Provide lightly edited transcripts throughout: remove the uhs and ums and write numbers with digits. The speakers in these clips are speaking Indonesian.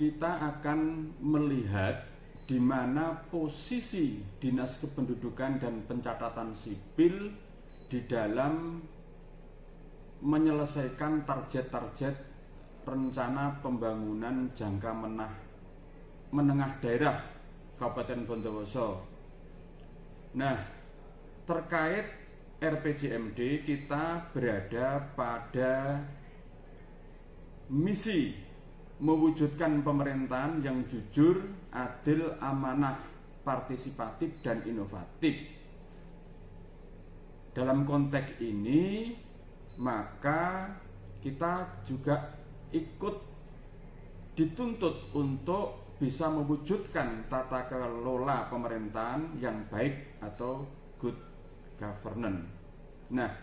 kita akan melihat di mana posisi Dinas Kependudukan dan Pencatatan Sipil di dalam menyelesaikan target-target rencana pembangunan jangka menengah daerah Kabupaten Bondowoso. Nah, terkait RPJMD kita berada pada misi mewujudkan pemerintahan yang jujur, adil, amanah, partisipatif, dan inovatif. Dalam konteks ini, maka kita juga ikut dituntut untuk bisa mewujudkan tata kelola pemerintahan yang baik atau good governance. Nah,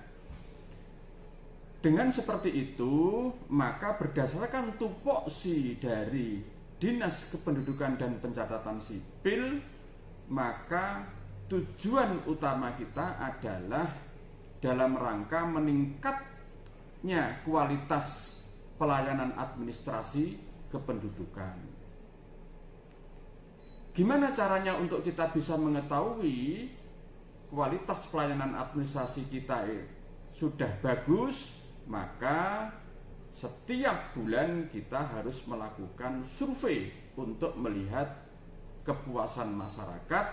dengan seperti itu, maka berdasarkan tupoksi dari Dinas Kependudukan dan Pencatatan Sipil, maka tujuan utama kita adalah dalam rangka meningkatnya kualitas pelayanan administrasi kependudukan. Gimana caranya untuk kita bisa mengetahui kualitas pelayanan administrasi kita sudah bagus? Maka setiap bulan kita harus melakukan survei untuk melihat kepuasan masyarakat.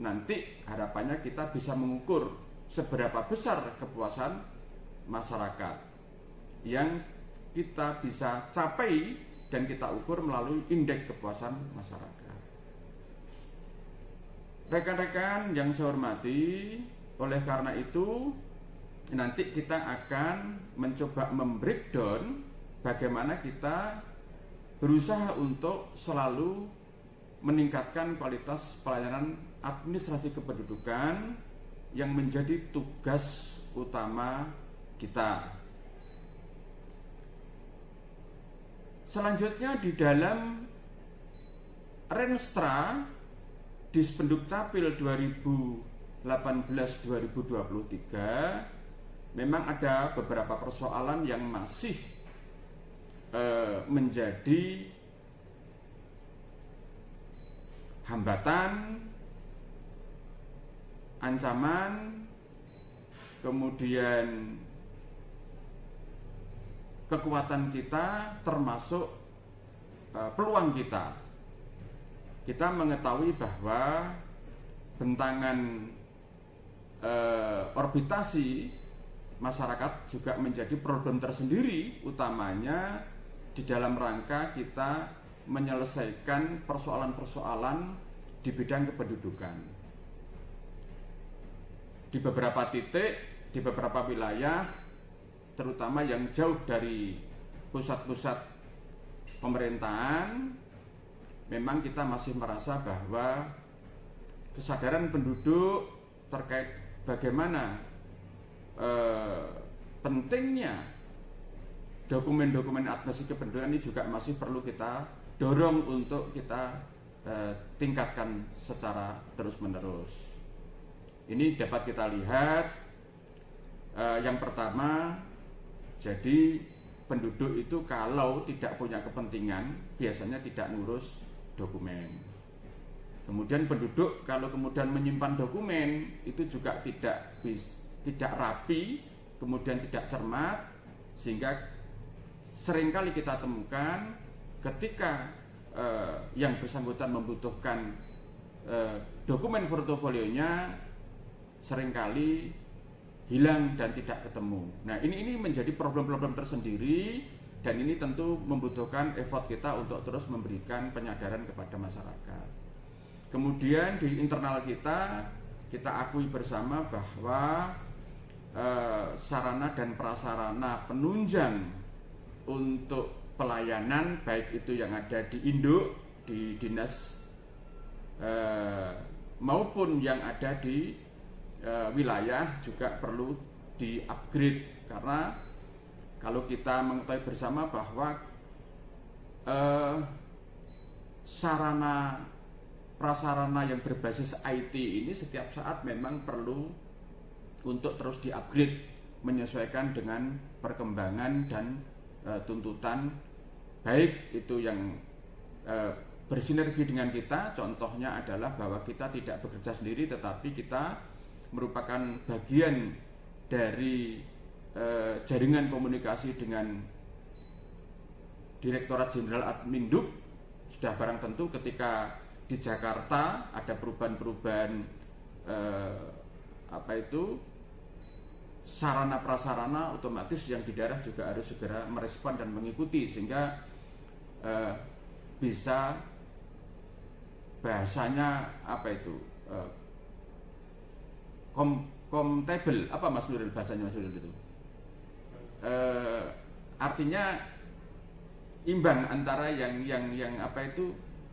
Nanti harapannya kita bisa mengukur seberapa besar kepuasan masyarakat yang kita bisa capai dan kita ukur melalui indeks kepuasan masyarakat. Rekan-rekan yang saya hormati, oleh karena itu nanti kita akan mencoba membreakdown bagaimana kita berusaha untuk selalu meningkatkan kualitas pelayanan administrasi kependudukan yang menjadi tugas utama kita. Selanjutnya di dalam Renstra Dispendukcapil 2018-2023 memang ada beberapa persoalan yang masih menjadi hambatan, ancaman, kemudian kekuatan kita, termasuk peluang kita. Kita mengetahui bahwa bentangan orbitasi masyarakat juga menjadi problem tersendiri, utamanya di dalam rangka kita menyelesaikan persoalan-persoalan di bidang kependudukan. Di beberapa titik, di beberapa wilayah, terutama yang jauh dari pusat-pusat pemerintahan, memang kita masih merasa bahwa kesadaran penduduk terkait bagaimana pentingnya dokumen-dokumen administrasi kependudukan ini juga masih perlu kita dorong untuk kita tingkatkan secara terus-menerus. Ini dapat kita lihat, yang pertama, jadi penduduk itu kalau tidak punya kepentingan biasanya tidak ngurus dokumen. Kemudian penduduk kalau kemudian menyimpan dokumen itu juga tidak rapi, kemudian tidak cermat, sehingga seringkali kita temukan ketika yang bersangkutan membutuhkan dokumen portofolionya seringkali hilang dan tidak ketemu. Nah, ini menjadi problem-problem tersendiri, dan ini tentu membutuhkan effort kita untuk terus memberikan penyadaran kepada masyarakat. Kemudian di internal kita akui bersama bahwa sarana dan prasarana penunjang untuk pelayanan baik itu yang ada di induk, di dinas maupun yang ada di wilayah juga perlu di-upgrade, karena kalau kita mengetahui bersama bahwa sarana prasarana yang berbasis IT ini setiap saat memang perlu untuk terus di-upgrade menyesuaikan dengan perkembangan dan tuntutan baik itu yang bersinergi dengan kita. Contohnya adalah bahwa kita tidak bekerja sendiri, tetapi kita merupakan bagian dari jaringan komunikasi dengan Direktorat Jenderal Adminduk. Sudah barang tentu ketika di Jakarta ada perubahan-perubahan sarana prasarana, otomatis yang di daerah juga harus segera merespon dan mengikuti, sehingga bisa bahasanya compatible, apa Mas Nuril bahasanya Mas Nuril itu? Artinya imbang antara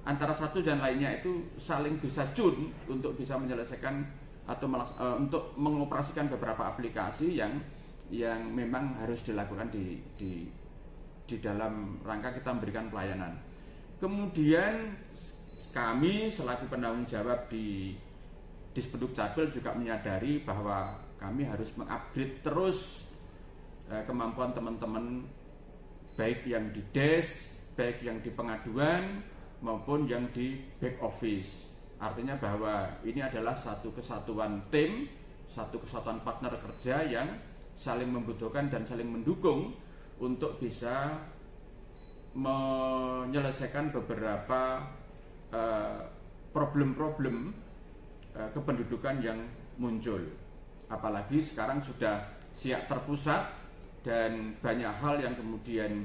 antara satu dan lainnya itu saling bisa tune untuk bisa menyelesaikan atau untuk mengoperasikan beberapa aplikasi yang memang harus dilakukan di dalam rangka kita memberikan pelayanan. Kemudian kami selaku penanggung jawab di Dispenduk Capil juga menyadari bahwa kami harus mengupgrade terus kemampuan teman-teman, baik yang di desk, baik yang di pengaduan maupun yang di back office. Artinya bahwa ini adalah satu kesatuan tim, satu kesatuan partner kerja yang saling membutuhkan dan saling mendukung untuk bisa menyelesaikan beberapa problem-problem kependudukan yang muncul. Apalagi sekarang sudah siap terpusat dan banyak hal yang kemudian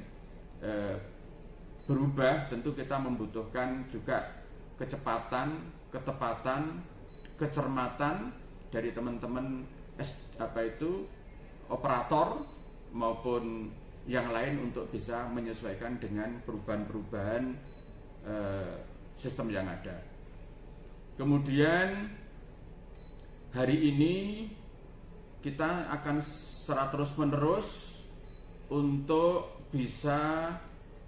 berubah. Tentu kita membutuhkan juga kecepatan, ketepatan, kecermatan dari teman-teman operator maupun yang lain untuk bisa menyesuaikan dengan perubahan-perubahan sistem yang ada. Kemudian hari ini kita akan secara terus-menerus untuk bisa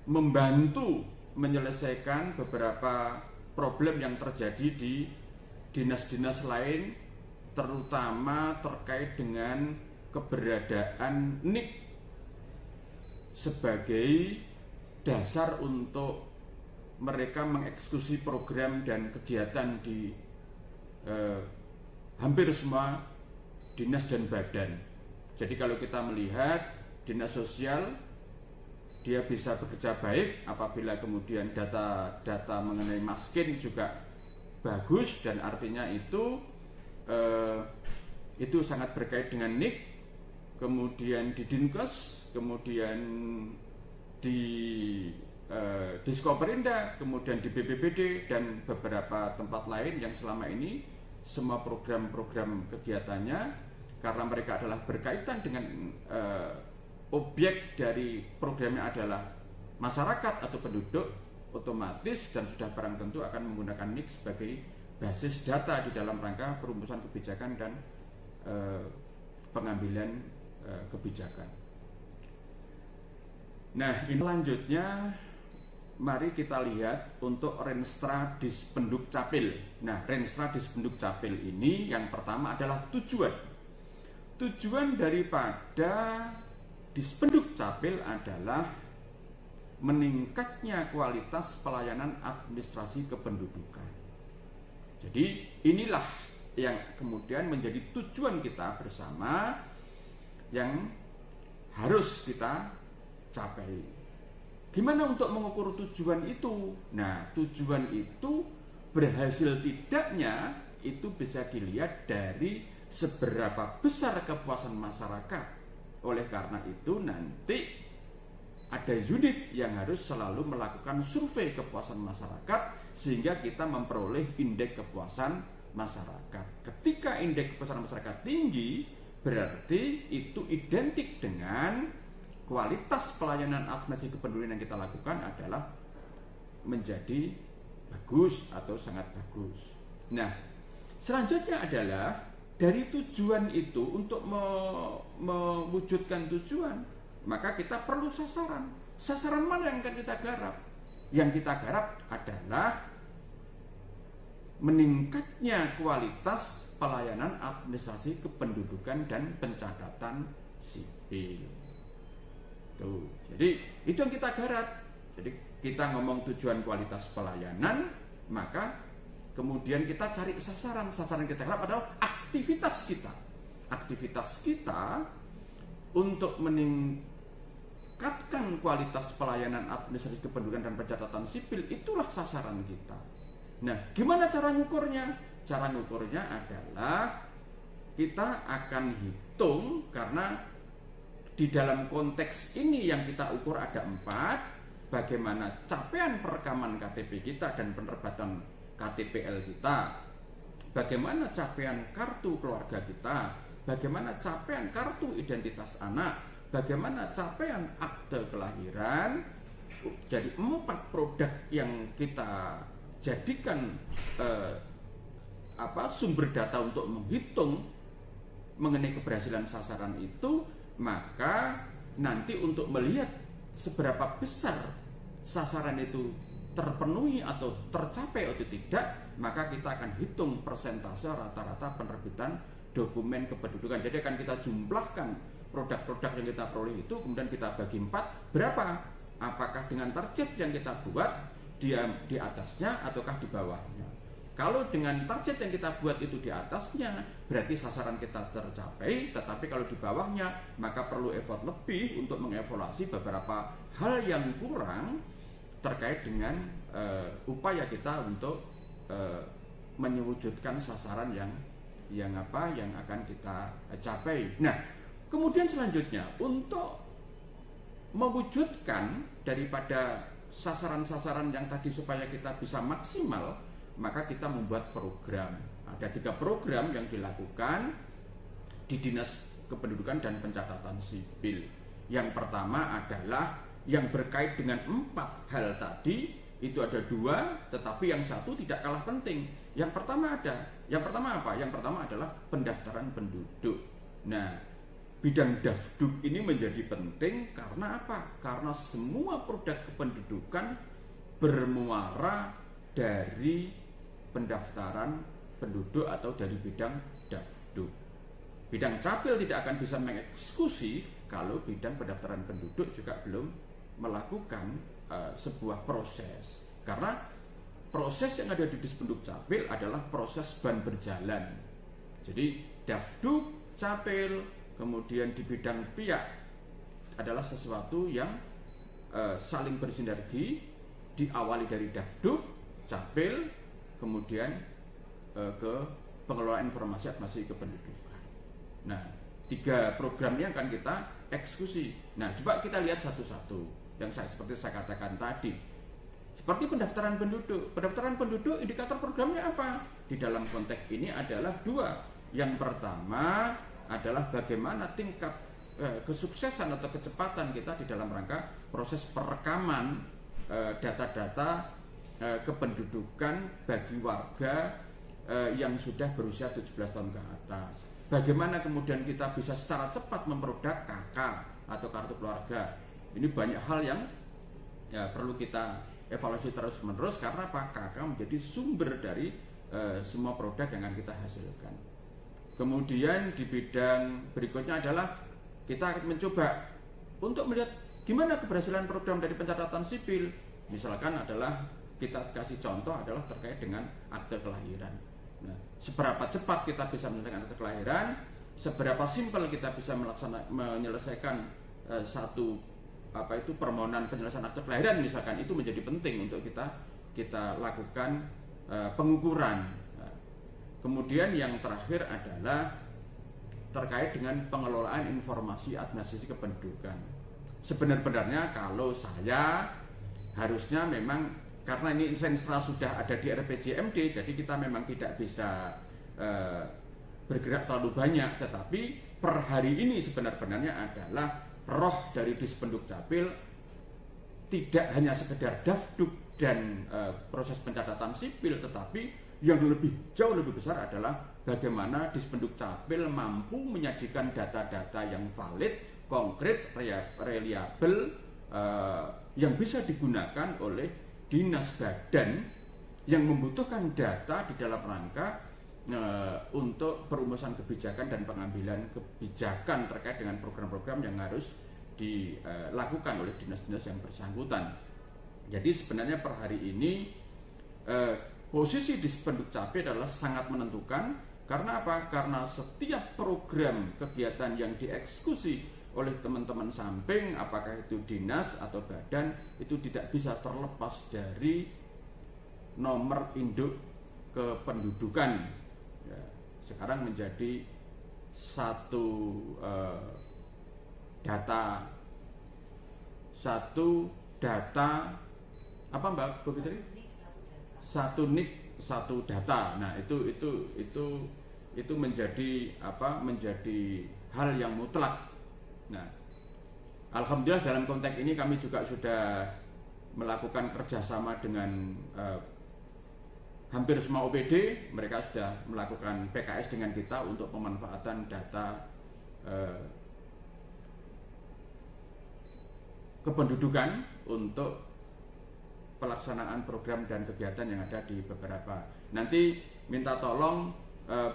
membantu menyelesaikan beberapa problem yang terjadi di dinas-dinas lain, terutama terkait dengan keberadaan NIK sebagai dasar untuk mereka mengeksekusi program dan kegiatan di hampir semua dinas dan badan. Jadi kalau kita melihat dinas sosial, dia bisa bekerja baik apabila kemudian data mengenai miskin juga bagus, dan artinya itu sangat berkait dengan NIK. Kemudian di Dinkes, kemudian di Diskoperinda, kemudian di BPBD dan beberapa tempat lain yang selama ini semua program-program kegiatannya, karena mereka adalah berkaitan dengan objek dari programnya adalah masyarakat atau penduduk, otomatis dan sudah barang tentu akan menggunakan NIK sebagai basis data di dalam rangka perumusan kebijakan dan pengambilan kebijakan. Nah, ini selanjutnya mari kita lihat untuk Renstra Dispenduk Capil. Nah, Renstra Dispenduk Capil ini yang pertama adalah tujuan daripada Dispenduk Capil adalah meningkatnya kualitas pelayanan administrasi kependudukan. Jadi inilah yang kemudian menjadi tujuan kita bersama yang harus kita capai. Gimana untuk mengukur tujuan itu? Nah, tujuan itu berhasil tidaknya itu bisa dilihat dari seberapa besar kepuasan masyarakat. Oleh karena itu nanti ada unit yang harus selalu melakukan survei kepuasan masyarakat sehingga kita memperoleh indeks kepuasan masyarakat. Ketika indeks kepuasan masyarakat tinggi, berarti itu identik dengan kualitas pelayanan administrasi kependudukan yang kita lakukan adalah menjadi bagus atau sangat bagus. Nah, selanjutnya adalah dari tujuan itu, untuk mewujudkan tujuan, maka kita perlu sasaran. Sasaran mana yang akan kita garap? Yang kita garap adalah meningkatnya kualitas pelayanan administrasi kependudukan dan pencatatan sipil. Tuh, jadi itu yang kita garap. Jadi kita ngomong tujuan kualitas pelayanan, maka kemudian kita cari sasaran kita harap adalah aktivitas kita untuk meningkatkan kualitas pelayanan administrasi kependudukan dan pencatatan sipil. Itulah sasaran kita. Nah, gimana cara ngukurnya? Cara ngukurnya adalah kita akan hitung, karena di dalam konteks ini yang kita ukur ada 4, bagaimana capaian perekaman KTP kita dan penerbatan KTPL kita, bagaimana capaian kartu keluarga kita, bagaimana capaian kartu identitas anak, bagaimana capaian akte kelahiran. Jadi 4 produk yang kita jadikan sumber data untuk menghitung mengenai keberhasilan sasaran itu. Maka nanti untuk melihat seberapa besar sasaran itu terpenuhi atau tercapai atau tidak, maka kita akan hitung persentase rata-rata penerbitan dokumen kependudukan. Jadi akan kita jumlahkan produk-produk yang kita peroleh itu, kemudian kita bagi 4, berapa? Apakah dengan target yang kita buat dia di atasnya ataukah di bawahnya? Kalau dengan target yang kita buat itu di atasnya, berarti sasaran kita tercapai. Tetapi kalau di bawahnya, maka perlu effort lebih untuk mengevaluasi beberapa hal yang kurang terkait dengan upaya kita untuk menyewujudkan sasaran yang akan kita capai. Nah, kemudian selanjutnya untuk mewujudkan daripada sasaran-sasaran yang tadi supaya kita bisa maksimal, maka kita membuat program. Ada 3 program yang dilakukan di Dinas Kependudukan dan Pencatatan Sipil. Yang pertama adalah yang berkait dengan 4 hal tadi, itu ada 2, tetapi yang satu tidak kalah penting. Yang pertama apa? Yang pertama adalah pendaftaran penduduk. Nah, bidang Dafduk ini menjadi penting karena apa? Karena semua produk kependudukan bermuara dari pendaftaran penduduk atau dari bidang Dafduk. Bidang Capil tidak akan bisa mengeksekusi kalau bidang pendaftaran penduduk juga belum melakukan sebuah proses. Karena proses yang ada di Dispenduk Capil adalah proses ban berjalan. Jadi Dafduk, Capil, kemudian di bidang PIAK adalah sesuatu yang saling bersinergi, diawali dari Dafduk, Capil, kemudian ke pengelolaan informasi administrasi kependudukan. Nah, 3 program ini akan kita eksekusi. Nah, coba kita lihat satu-satu yang seperti saya katakan tadi. Seperti pendaftaran penduduk. Pendaftaran penduduk, indikator programnya apa? Di dalam konteks ini adalah 2. Yang pertama adalah bagaimana tingkat kesuksesan atau kecepatan kita di dalam rangka proses perekaman data-data kependudukan bagi warga yang sudah berusia 17 tahun ke atas. Bagaimana kemudian kita bisa secara cepat memproduk KK atau kartu keluarga. Ini banyak hal yang perlu kita evaluasi terus-menerus, karena apa? KK menjadi sumber dari semua produk yang akan kita hasilkan. Kemudian di bidang berikutnya adalah kita akan mencoba untuk melihat gimana keberhasilan program dari pencatatan sipil. Misalkan adalah kita kasih contoh adalah terkait dengan akte kelahiran. Nah, seberapa cepat kita bisa menyelesaikan akte kelahiran, seberapa simpel kita bisa menyelesaikan satu permohonan penyelesaian akte kelahiran misalkan, itu menjadi penting untuk kita lakukan pengukuran. Kemudian yang terakhir adalah terkait dengan pengelolaan informasi administrasi kependudukan. Sebenarnya kalau saya harusnya memang, karena ini senstra sudah ada di RPJMD, jadi kita memang tidak bisa bergerak terlalu banyak. Tetapi per hari ini sebenarnya adalah roh dari Dispenduk Capil tidak hanya sekedar Dafduk dan proses pencatatan sipil, tetapi yang jauh lebih besar adalah bagaimana Dispenduk Capil mampu menyajikan data-data yang valid, konkret, reliabel, yang bisa digunakan oleh dinas badan yang membutuhkan data di dalam rangka untuk perumusan kebijakan dan pengambilan kebijakan terkait dengan program-program yang harus dilakukan oleh dinas-dinas yang bersangkutan. Jadi sebenarnya per hari ini posisi di Spenduk-Capil adalah sangat menentukan. Karena apa? Karena setiap program kegiatan yang dieksekusi oleh teman-teman samping, apakah itu dinas atau badan, itu tidak bisa terlepas dari nomor induk kependudukan. Ya, sekarang menjadi satu data apa Mbak Bu Fitri? Satu NIK satu data. Nah, itu menjadi apa? Menjadi hal yang mutlak. Nah, alhamdulillah dalam konteks ini kami juga sudah melakukan kerjasama dengan hampir semua OPD. Mereka sudah melakukan PKS dengan kita untuk pemanfaatan data kependudukan untuk pelaksanaan program dan kegiatan yang ada di beberapa. Nanti minta tolong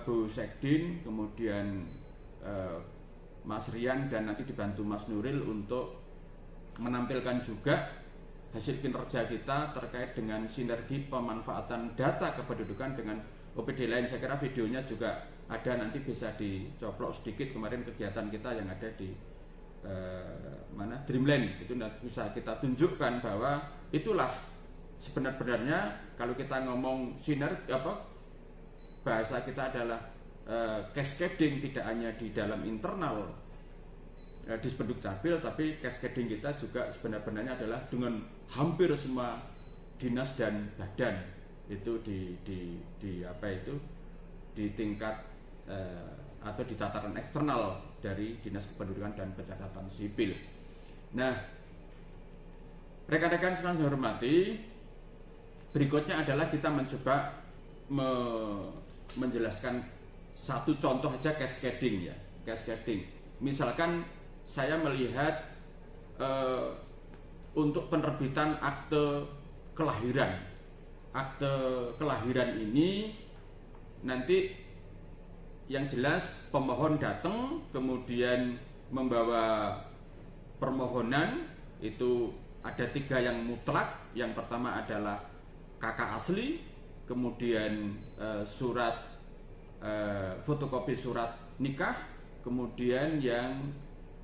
Bu Sekdin, kemudian Mas Rian, dan nanti dibantu Mas Nuril untuk menampilkan juga hasil kinerja kita terkait dengan sinergi pemanfaatan data kependudukan dengan OPD lain. Saya kira videonya juga ada, nanti bisa dicoplok sedikit kemarin kegiatan kita yang ada di Dreamland. Itu bisa kita tunjukkan bahwa itulah sebenarnya kalau kita ngomong sinergi, bahasa kita adalah cascading, tidak hanya di dalam internal di Spenduk-Capil, tapi cascading kita juga sebenarnya adalah dengan hampir semua dinas dan badan itu di tingkat atau di tataran eksternal dari Dinas Kependudukan dan Pencatatan Sipil. Nah, rekan-rekan sekalian saya hormati, berikutnya adalah kita mencoba menjelaskan satu contoh aja cascading ya. Cascading. Misalkan saya melihat untuk penerbitan akte kelahiran. Akte kelahiran ini nanti yang jelas pemohon datang, kemudian membawa permohonan. Itu ada 3 yang mutlak. Yang pertama adalah kakak asli, kemudian surat fotokopi surat nikah, kemudian yang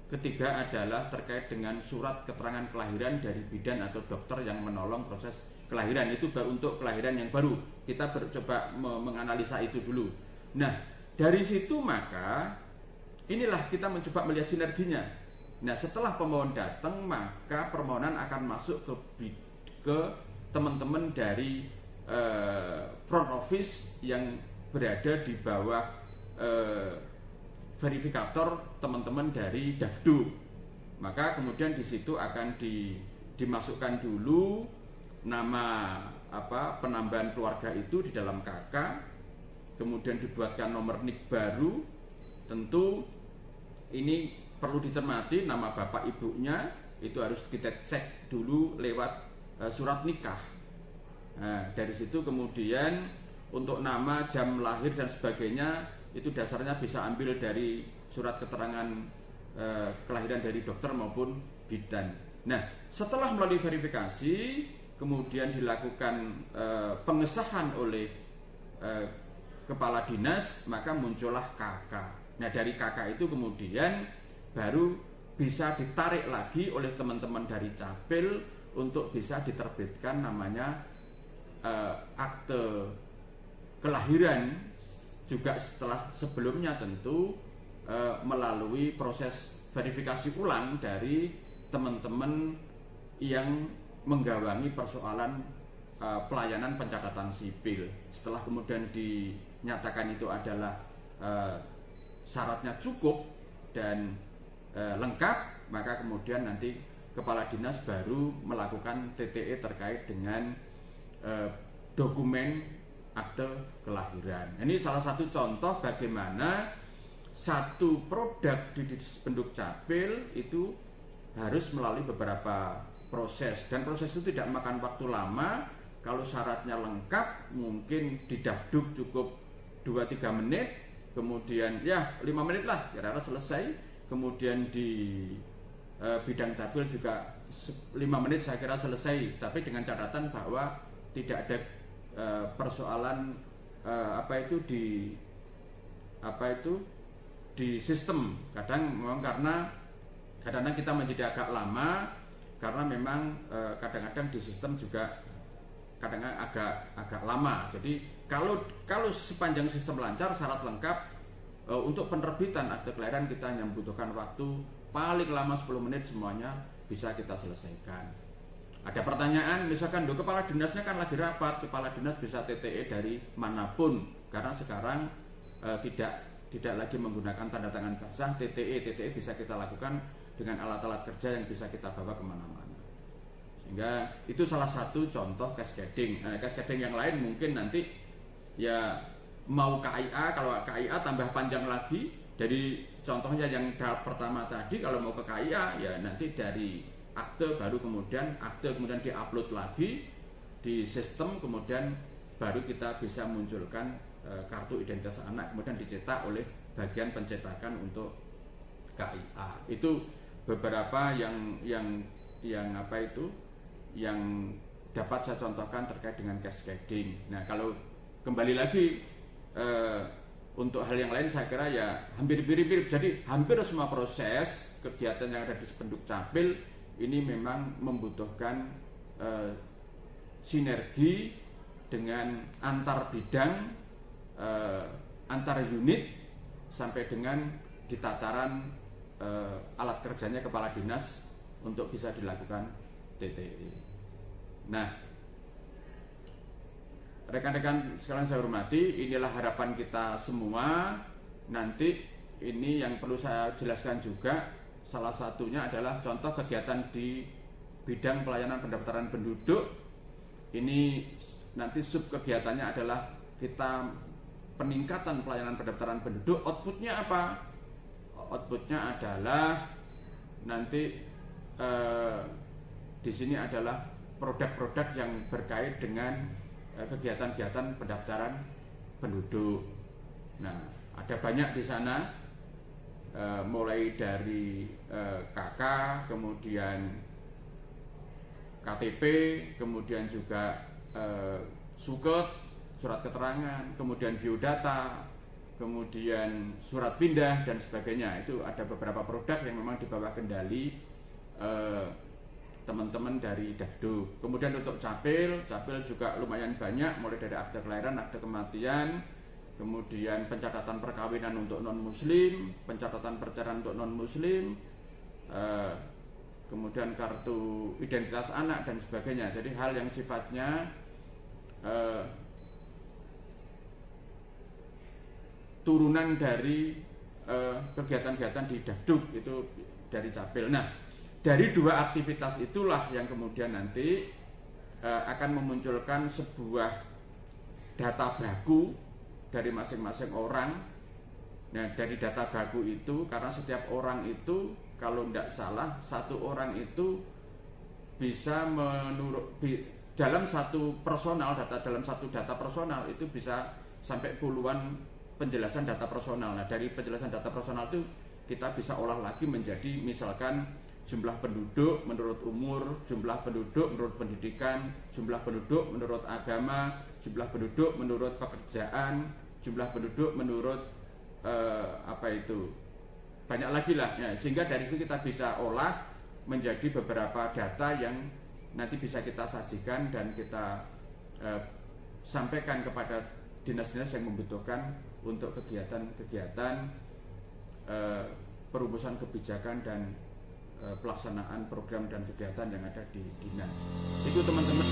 ketiga adalah terkait dengan surat keterangan kelahiran dari bidan atau dokter yang menolong proses kelahiran. Itu untuk kelahiran yang baru. Kita coba menganalisa itu dulu. Nah, dari situ maka inilah kita mencoba melihat sinerginya. Nah, setelah pemohon datang, maka permohonan akan masuk ke teman-teman dari front office yang berada di bawah verifikator teman-teman dari Dafdu. Maka kemudian di situ akan dimasukkan dulu nama penambahan keluarga itu di dalam KK, kemudian dibuatkan nomor NIK baru. Tentu ini perlu dicermati, nama bapak ibunya itu harus kita cek dulu lewat surat nikah. Nah, dari situ kemudian untuk nama, jam lahir dan sebagainya itu dasarnya bisa ambil dari surat keterangan kelahiran dari dokter maupun bidan. Nah, setelah melalui verifikasi kemudian dilakukan pengesahan oleh kepala dinas, maka muncullah KK. Nah, dari KK itu kemudian baru bisa ditarik lagi oleh teman-teman dari Capil untuk bisa diterbitkan namanya akte kelahiran, juga setelah sebelumnya tentu melalui proses verifikasi ulang dari teman-teman yang menggawangi persoalan pelayanan pencatatan sipil. Setelah kemudian dinyatakan itu adalah syaratnya cukup dan lengkap, maka kemudian nanti kepala dinas baru melakukan TTE terkait dengan dokumen akte kelahiran. Ini salah satu contoh bagaimana satu produk di Spenduk-Capil itu harus melalui beberapa proses, dan proses itu tidak makan waktu lama. Kalau syaratnya lengkap, mungkin di Dafduk cukup 2-3 menit, kemudian ya 5 menit lah kira-kira selesai. Kemudian di bidang Capil juga 5 menit saya kira selesai, tapi dengan catatan bahwa tidak ada persoalan di sistem. Kadang memang karena kadang-kadang kita menjadi agak lama karena memang kadang-kadang di sistem juga kadang-kadang agak lama. Jadi kalau sepanjang sistem lancar, syarat lengkap, untuk penerbitan akte kelahiran kita hanya membutuhkan waktu paling lama 10 menit, semuanya bisa kita selesaikan. Ada pertanyaan, misalkan kepala dinasnya kan lagi rapat, kepala dinas bisa TTE dari manapun, karena sekarang tidak lagi menggunakan tanda tangan basah. TTE bisa kita lakukan dengan alat-alat kerja yang bisa kita bawa kemana-mana. Sehingga itu salah satu contoh cascading. Cascading yang lain mungkin nanti ya mau KIA, kalau KIA tambah panjang lagi. Jadi contohnya yang pertama tadi, kalau mau ke KIA ya nanti dari akte baru kemudian diupload lagi di sistem, kemudian baru kita bisa munculkan kartu identitas anak, kemudian dicetak oleh bagian pencetakan untuk KIA. Itu beberapa yang dapat saya contohkan terkait dengan cascading. Nah, kalau kembali lagi untuk hal yang lain saya kira ya hampir mirip-mirip. Jadi hampir semua proses kegiatan yang ada di Spenduk Capil ini memang membutuhkan sinergi dengan antar bidang, antar unit, sampai dengan di tataran alat kerjanya kepala dinas untuk bisa dilakukan TTE. Nah, rekan-rekan sekalian saya hormati, inilah harapan kita semua. Nanti ini yang perlu saya jelaskan juga, salah satunya adalah contoh kegiatan di bidang pelayanan pendaftaran penduduk. Ini nanti sub kegiatannya adalah kita peningkatan pelayanan pendaftaran penduduk. Outputnya apa? Outputnya adalah nanti di sini adalah produk-produk yang berkait dengan kegiatan-kegiatan pendaftaran penduduk. Nah, ada banyak di sana, mulai dari KK, kemudian KTP, kemudian juga suket, surat keterangan, kemudian biodata, kemudian surat pindah dan sebagainya. Itu ada beberapa produk yang memang di bawah kendali teman-teman dari Dafduk. Kemudian untuk Capil juga lumayan banyak, mulai dari akte kelahiran, akte kematian, kemudian pencatatan perkawinan untuk non-muslim, pencatatan perceraian untuk non-muslim, kemudian kartu identitas anak dan sebagainya. Jadi hal yang sifatnya turunan dari kegiatan-kegiatan di Dafduk, itu dari Capil. Nah, dari dua aktivitas itulah yang kemudian nanti akan memunculkan sebuah data baku dari masing-masing orang. Nah, dari data baku itu, karena setiap orang itu kalau tidak salah, satu orang itu bisa dalam satu data personal itu bisa sampai puluhan penjelasan data personal. Nah, dari penjelasan data personal itu kita bisa olah lagi menjadi misalkan jumlah penduduk menurut umur, jumlah penduduk menurut pendidikan, jumlah penduduk menurut agama, jumlah penduduk menurut pekerjaan, jumlah penduduk menurut banyak lagi lah ya, sehingga dari situ kita bisa olah menjadi beberapa data yang nanti bisa kita sajikan dan kita sampaikan kepada dinas-dinas yang membutuhkan untuk kegiatan-kegiatan perumusan kebijakan dan pelaksanaan program dan kegiatan yang ada di dinas. Itu teman-teman.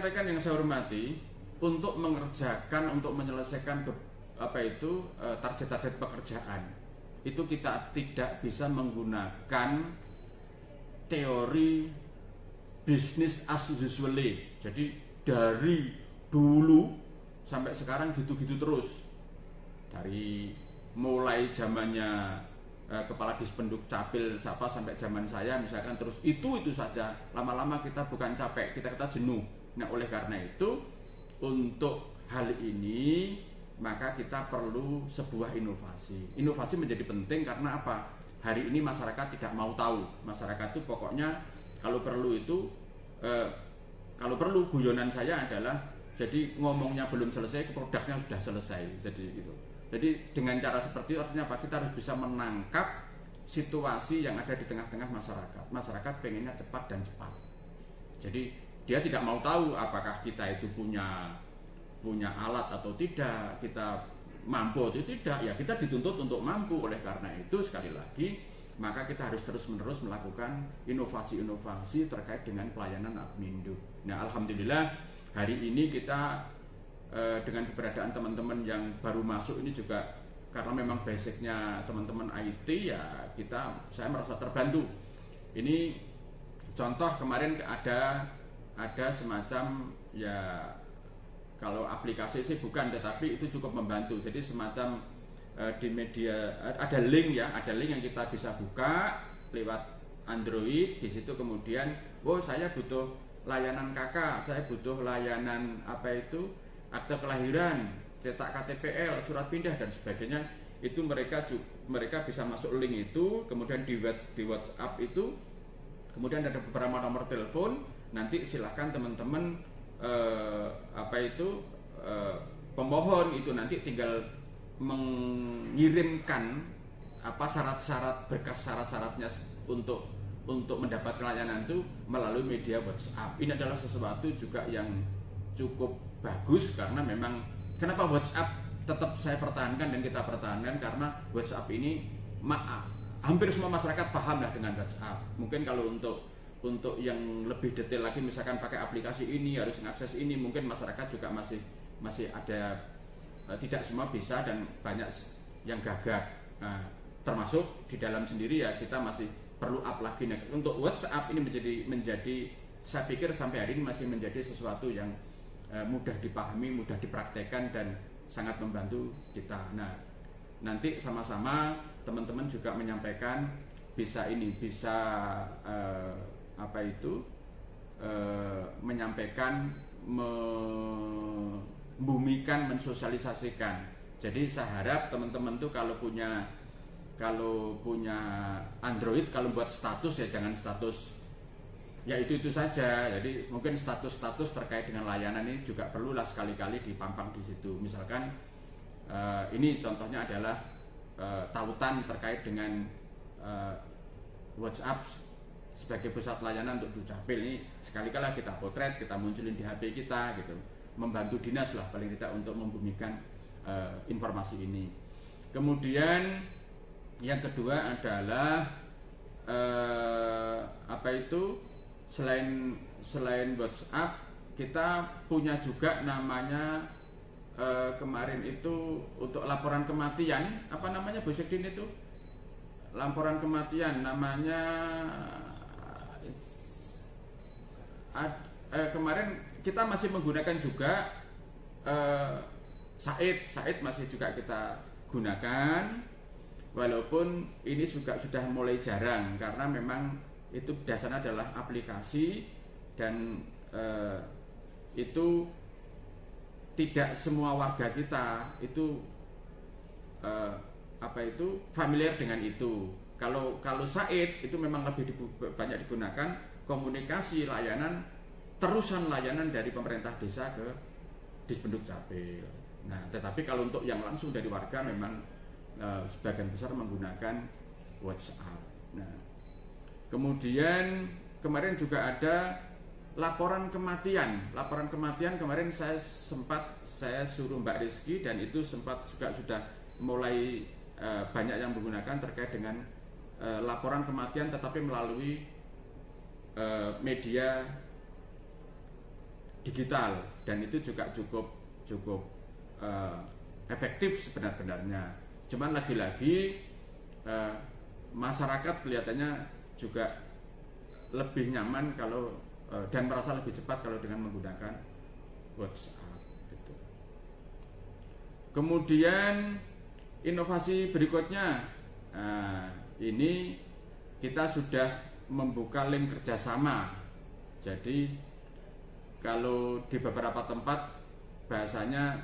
rekan-rekan yang saya hormati, untuk mengerjakan, untuk menyelesaikan target-target pekerjaan, itu kita tidak bisa menggunakan teori bisnis as usual. Jadi dari dulu sampai sekarang gitu-gitu terus. Dari mulai zamannya kepala Dispenduk Capil sampai zaman saya misalkan, terus itu saja. Lama-lama kita bukan capek, kita jenuh. Nah, oleh karena itu, untuk hal ini maka kita perlu sebuah inovasi. Inovasi menjadi penting karena apa? Hari ini masyarakat tidak mau tahu. Masyarakat itu pokoknya kalau perlu guyonan saya adalah, jadi ngomongnya belum selesai, produknya sudah selesai. Jadi dengan cara seperti itu artinya apa? Kita harus bisa menangkap situasi yang ada di tengah-tengah masyarakat. Masyarakat pengennya cepat dan cepat. Jadi dia tidak mau tahu apakah kita itu punya alat atau tidak, kita mampu atau tidak. Ya, kita dituntut untuk mampu. Oleh karena itu, sekali lagi, maka kita harus terus-menerus melakukan inovasi-inovasi terkait dengan pelayanan Admindu. Nah, alhamdulillah hari ini kita dengan keberadaan teman-teman yang baru masuk ini juga, karena memang basicnya teman-teman IT, ya saya merasa terbantu. Ini contoh kemarin ada semacam, ya kalau aplikasi sih bukan, tetapi itu cukup membantu. Jadi semacam di media ada link yang kita bisa buka lewat Android. Di situ kemudian, saya butuh layanan KK, saya butuh layanan akte kelahiran, cetak KTPL, surat pindah dan sebagainya. Itu mereka bisa masuk link itu, kemudian di WhatsApp itu, kemudian ada beberapa nomor telepon. Nanti silahkan teman-teman pemohon itu nanti tinggal mengirimkan berkas syarat-syaratnya untuk mendapatkan layanan itu melalui media WhatsApp. Ini adalah sesuatu juga yang cukup bagus, karena memang kenapa WhatsApp tetap saya pertahankan dan kita pertahankan, karena WhatsApp ini hampir semua masyarakat paham lah dengan WhatsApp. Mungkin kalau untuk yang lebih detail lagi, misalkan pakai aplikasi ini harus mengakses ini, mungkin masyarakat juga masih ada, tidak semua bisa dan banyak yang gagap. Nah, termasuk di dalam sendiri ya kita masih perlu up lagi. Nah, untuk WhatsApp ini menjadi saya pikir sampai hari ini masih menjadi sesuatu yang mudah dipahami, mudah dipraktekkan dan sangat membantu kita. Nah, nanti sama-sama teman-teman juga menyampaikan menyampaikan, membumikan, mensosialisasikan. Jadi saya harap teman-teman tuh kalau punya Android, kalau buat status ya jangan status ya itu saja. Jadi mungkin status terkait dengan layanan ini juga perlulah sekali-kali dipampang di situ. Misalkan ini contohnya adalah tautan terkait dengan WhatsApp sebagai pusat layanan untuk Dukcapil. Ini sekali-kali kita potret, kita munculin di HP kita gitu, membantu dinas lah paling tidak untuk membumikan informasi ini. Kemudian yang kedua adalah selain WhatsApp kita punya juga namanya kemarin itu untuk laporan kematian, apa namanya Bu Sekdin itu? Laporan kematian namanya kemarin kita masih menggunakan juga Said masih juga kita gunakan, walaupun ini juga sudah mulai jarang karena memang itu dasarnya adalah aplikasi dan itu tidak semua warga kita itu familiar dengan itu. Kalau Said itu memang lebih banyak digunakan komunikasi layanan, terusan layanan dari pemerintah desa ke Dispenduk Capil. Nah, tetapi kalau untuk yang langsung dari warga memang sebagian besar menggunakan WhatsApp. Nah, kemudian kemarin juga ada laporan kematian. Laporan kematian kemarin saya suruh Mbak Rizky dan itu sempat juga sudah mulai banyak yang menggunakan terkait dengan laporan kematian, tetapi melalui media digital, dan itu juga cukup efektif sebenarnya. Cuman lagi-lagi masyarakat kelihatannya juga lebih nyaman kalau dan merasa lebih cepat kalau dengan menggunakan WhatsApp gitu. Kemudian inovasi berikutnya, ini kita sudah membuka link kerjasama. Jadi kalau di beberapa tempat bahasanya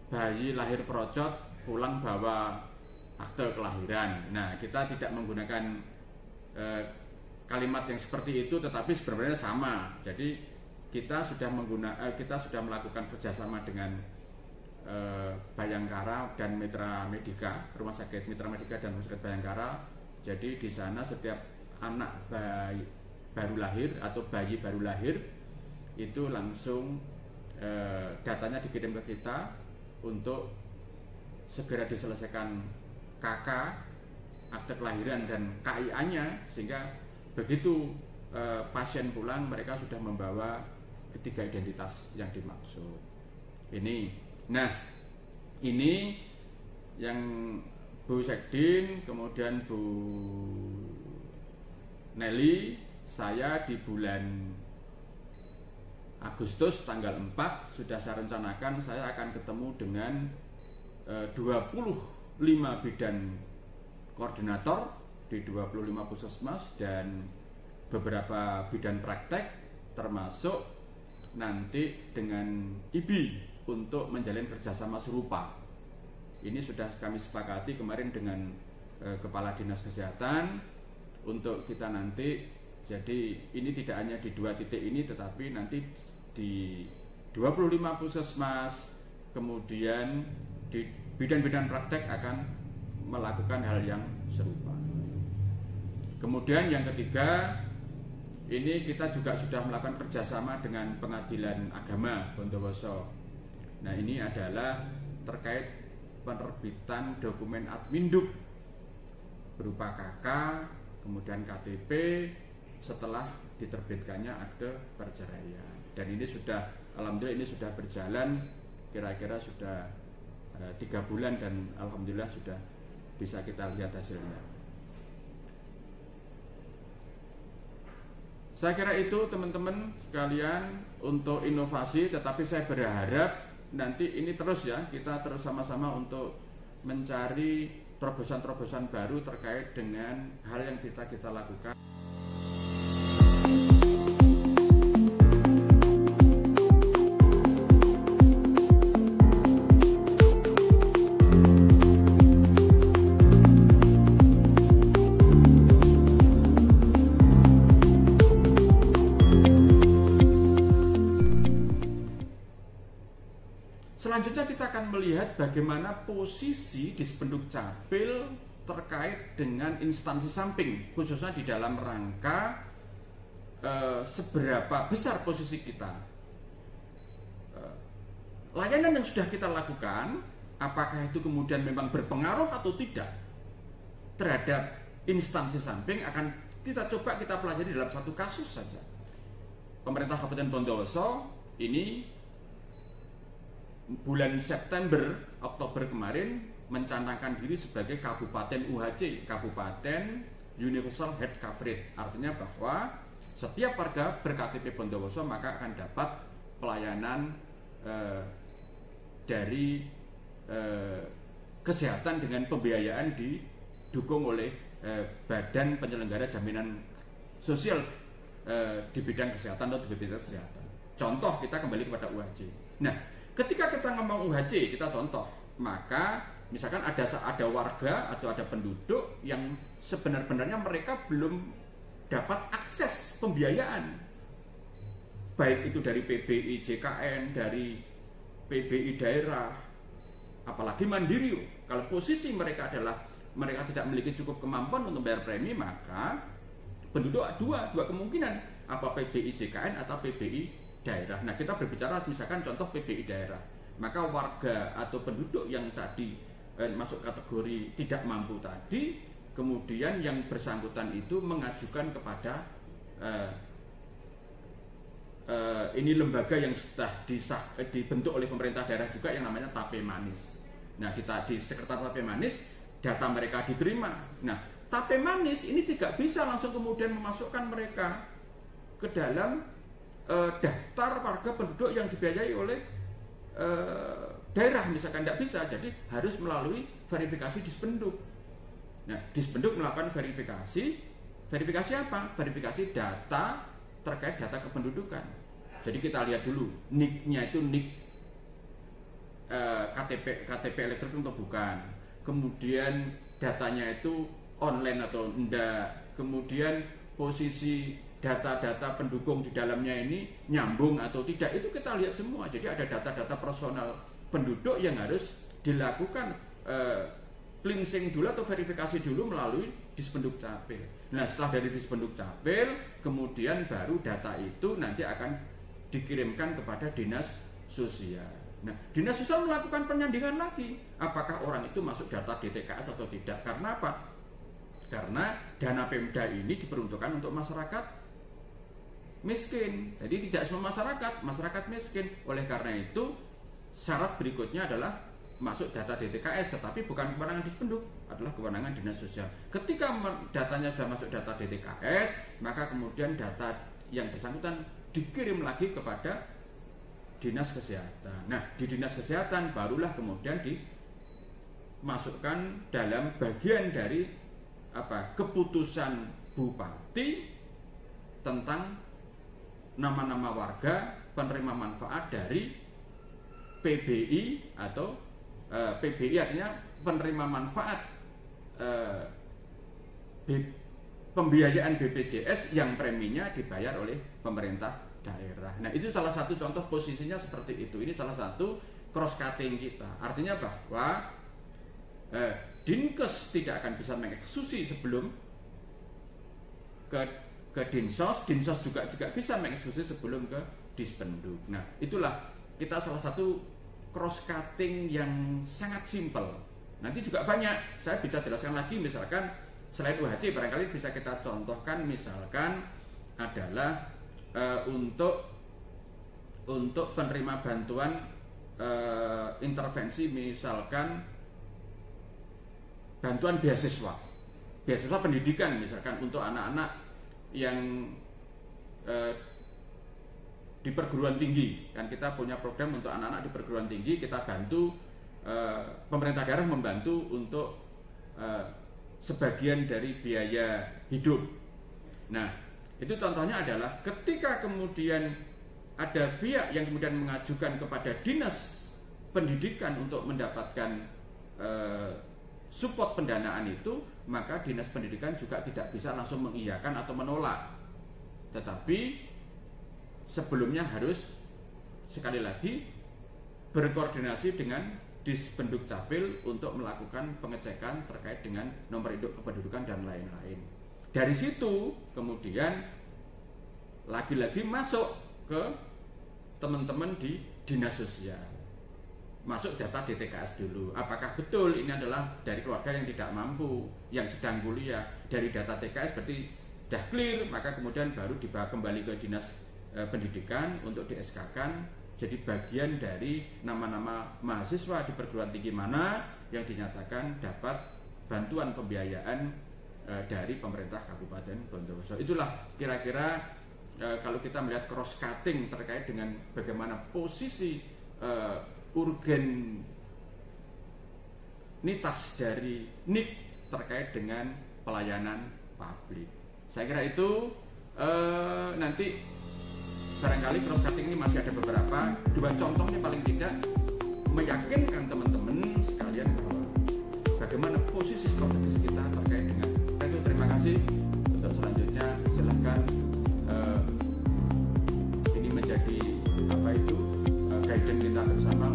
bayi lahir perocot pulang bawa akte kelahiran. Nah, kita tidak menggunakan kalimat yang seperti itu, tetapi sebenarnya sama. Jadi kita sudah melakukan kerjasama dengan Bayangkara dan Mitra Medika, Rumah Sakit Mitra Medika dan Rumah Sakit Bayangkara. Jadi di sana setiap anak bayi baru lahir atau bayi baru lahir itu langsung datanya dikirim ke kita untuk segera diselesaikan KK, akte kelahiran dan KIA-nya, sehingga begitu pasien pulang mereka sudah membawa ketiga identitas yang dimaksud. Nah, ini yang Bu Sekdin, kemudian Bu Nelly, saya di bulan Agustus tanggal 4 sudah saya rencanakan saya akan ketemu dengan 25 bidan koordinator di 25 puskesmas dan beberapa bidan praktek, termasuk nanti dengan IBI untuk menjalin kerjasama serupa. Ini sudah kami sepakati kemarin dengan Kepala Dinas Kesehatan untuk kita nanti. Jadi ini tidak hanya di 2 titik ini, tetapi nanti di 25 puskesmas, kemudian di bidan-bidan praktek akan melakukan hal yang serupa. Kemudian yang ketiga, ini kita juga sudah melakukan kerjasama dengan Pengadilan Agama Bondowoso. Nah, ini adalah terkait penerbitan dokumen Adminduk berupa KK, kemudian KTP, setelah diterbitkannya akte perceraian. Dan ini sudah, alhamdulillah ini sudah berjalan kira-kira sudah 3 bulan dan alhamdulillah sudah bisa kita lihat hasilnya. Saya kira itu teman-teman sekalian untuk inovasi, tetapi saya berharap nanti ini terus ya, kita terus sama-sama untuk mencari terobosan-terobosan baru terkait dengan hal yang bisa kita lakukan. Selanjutnya kita akan melihat bagaimana posisi Dispenduk Capil terkait dengan instansi samping, khususnya di dalam rangka seberapa besar posisi kita. Layanan yang sudah kita lakukan, apakah itu kemudian memang berpengaruh atau tidak terhadap instansi samping, akan kita coba kita pelajari dalam satu kasus saja. Pemerintah Kabupaten Bondowoso ini bulan September, Oktober kemarin mencanangkan diri sebagai Kabupaten UHC, Kabupaten Universal Health Coverage. Artinya bahwa setiap warga ber-KTP Bondowoso maka akan dapat pelayanan dari kesehatan dengan pembiayaan didukung oleh Badan Penyelenggara Jaminan Sosial di bidang kesehatan atau di bidang kesehatan. Contoh, kita kembali kepada UHC. Nah, ketika kita ngomong UHC, kita contoh, maka misalkan ada warga atau ada penduduk yang sebenarnya mereka belum dapat akses pembiayaan, baik itu dari PBI JKN, dari PBI daerah, apalagi mandiri. Kalau posisi mereka adalah mereka tidak memiliki cukup kemampuan untuk bayar premi, maka penduduk dua kemungkinan, apa PBI JKN atau PBI daerah. Nah, kita berbicara misalkan contoh PBI daerah, maka warga atau penduduk yang tadi masuk kategori tidak mampu tadi, kemudian yang bersangkutan itu mengajukan kepada ini lembaga yang sudah dibentuk oleh pemerintah daerah juga yang namanya Tapemanis. Nah, kita di Sekretariat Tapemanis data mereka diterima. Nah, Tapemanis ini tidak bisa langsung kemudian memasukkan mereka ke dalam daftar warga penduduk yang dibiayai oleh daerah, misalkan tidak bisa. Jadi harus melalui verifikasi Dispenduk. Nah, Dispenduk melakukan verifikasi apa? Verifikasi data terkait data kependudukan. Jadi kita lihat dulu NIK-nya itu NIK KTP elektronik atau bukan. Kemudian datanya itu online atau enggak. Kemudian posisi data-data pendukung di dalamnya ini nyambung atau tidak, itu kita lihat semua. Jadi ada data-data personal penduduk yang harus dilakukan cleansing dulu atau verifikasi dulu melalui Dispenduk Capil. Nah, setelah dari Dispenduk Capil, kemudian baru data itu nanti akan dikirimkan kepada Dinas Sosial. Nah, Dinas Sosial melakukan penyandingan lagi, apakah orang itu masuk data DTKS atau tidak. Karena apa? Karena dana Pemda ini diperuntukkan untuk masyarakat miskin. Jadi tidak semua masyarakat miskin. Oleh karena itu, syarat berikutnya adalah masuk data DTKS, tetapi bukan kewenangan Dispenduk, adalah kewenangan Dinas Sosial. Ketika datanya sudah masuk data DTKS, maka kemudian data yang bersangkutan dikirim lagi kepada Dinas Kesehatan. Nah, di Dinas Kesehatan barulah kemudian dimasukkan dalam bagian dari keputusan Bupati tentang nama-nama warga penerima manfaat dari PBI atau PBI artinya penerima manfaat pembiayaan BPJS yang preminya dibayar oleh pemerintah daerah. Nah, itu salah satu contoh posisinya seperti itu. Ini salah satu cross cutting kita. Artinya bahwa Dinkes tidak akan bisa mengeksekusi sebelum ke Dinsos juga bisa mengeksekusi sebelum ke Dispenduk. Nah, itulah kita salah satu cross cutting yang sangat simpel. Nanti juga banyak, saya bisa jelaskan lagi, misalkan selain UHC barangkali bisa kita contohkan, misalkan adalah untuk penerima bantuan intervensi, misalkan bantuan beasiswa pendidikan, misalkan untuk anak-anak yang di perguruan tinggi. Kan kita punya program untuk anak-anak di perguruan tinggi, kita bantu, pemerintah daerah membantu untuk sebagian dari biaya hidup. Nah, itu contohnya adalah ketika kemudian ada pihak yang kemudian mengajukan kepada Dinas Pendidikan untuk mendapatkan support pendanaan itu, maka Dinas Pendidikan juga tidak bisa langsung mengiyakan atau menolak. Tetapi sebelumnya harus sekali lagi berkoordinasi dengan Dispenduk Capil untuk melakukan pengecekan terkait dengan nomor induk kependudukan dan lain-lain. Dari situ kemudian lagi-lagi masuk ke teman-teman di Dinas Sosial, masuk data DTKS dulu. Apakah betul ini adalah dari keluarga yang tidak mampu, yang sedang kuliah? Dari data TKS berarti sudah clear, maka kemudian baru dibawa kembali ke Dinas Pendidikan untuk di-SK-kan jadi bagian dari nama-nama mahasiswa di perguruan tinggi mana yang dinyatakan dapat bantuan pembiayaan dari pemerintah Kabupaten Bondowoso. Itulah kira-kira kalau kita melihat cross cutting terkait dengan bagaimana posisi urgenitas dari NIK terkait dengan pelayanan publik. Saya kira itu nanti barangkali cross cutting ini masih ada beberapa, dua contohnya paling tidak meyakinkan teman-teman sekalian bahwa bagaimana posisi strategis kita terkait dengan itu. Terima kasih. Untuk selanjutnya silahkan ini menjadi guidance kita bersama